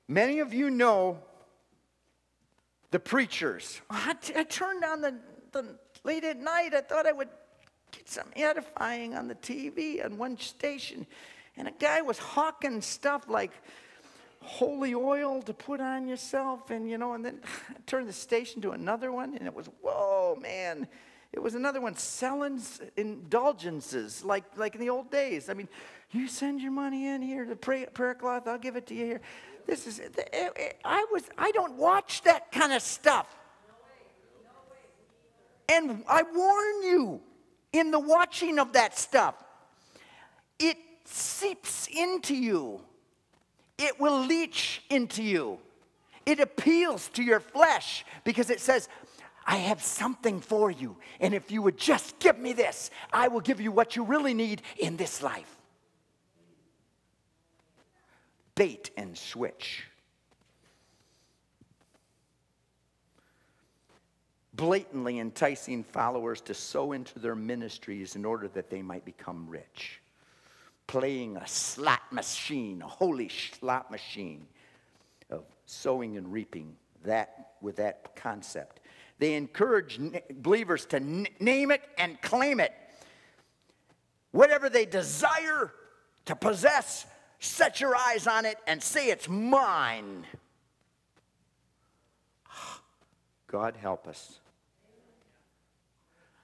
Many of you know the preachers. I turned on the late at night. I thought I would get some edifying on the TV on one station. And a guy was hawking stuff like holy oil to put on yourself. And, and then I turned the station to another one. And it was, whoa, man. It was another one selling indulgences like in the old days. I mean, you send your money in here, the prayer cloth, I'll give it to you here. This is, I don't watch that kind of stuff. And I warn you, in the watching of that stuff, it seeps into you. It will leach into you. It appeals to your flesh because it says, I have something for you. And if you would just give me this, I will give you what you really need in this life. Bait and switch. Blatantly enticing followers to sow into their ministries in order that they might become rich. Playing a slot machine, a holy slot machine of sowing and reaping with that concept. They encourage believers to name it and claim it. Whatever they desire to possess, set your eyes on it and say it's mine. God help us.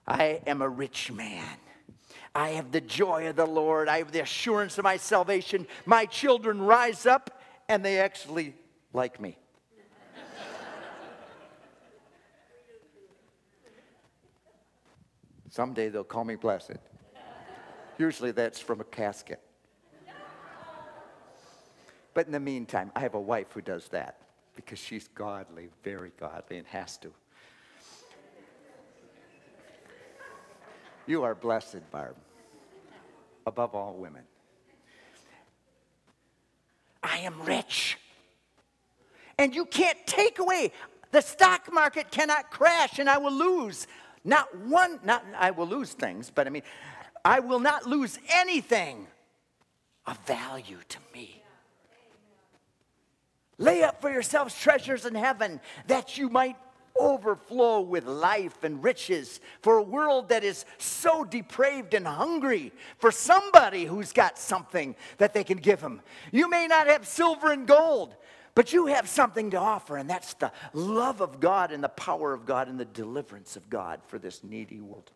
I am a rich man. I have the joy of the Lord. I have the assurance of my salvation. My children rise up and they actually like me. Someday they'll call me blessed. Usually that's from a casket. But in the meantime, I have a wife who does that because she's godly, very godly, and has to. You are blessed, Barb, above all women. I am rich. And you can't take away. The stock market cannot crash and I will lose. I will lose things, but I will not lose anything of value to me. Lay up for yourselves treasures in heaven that you might overflow with life and riches for a world that is so depraved and hungry for somebody who's got something that they can give them. You may not have silver and gold, but you have something to offer, and that's the love of God and the power of God and the deliverance of God for this needy world.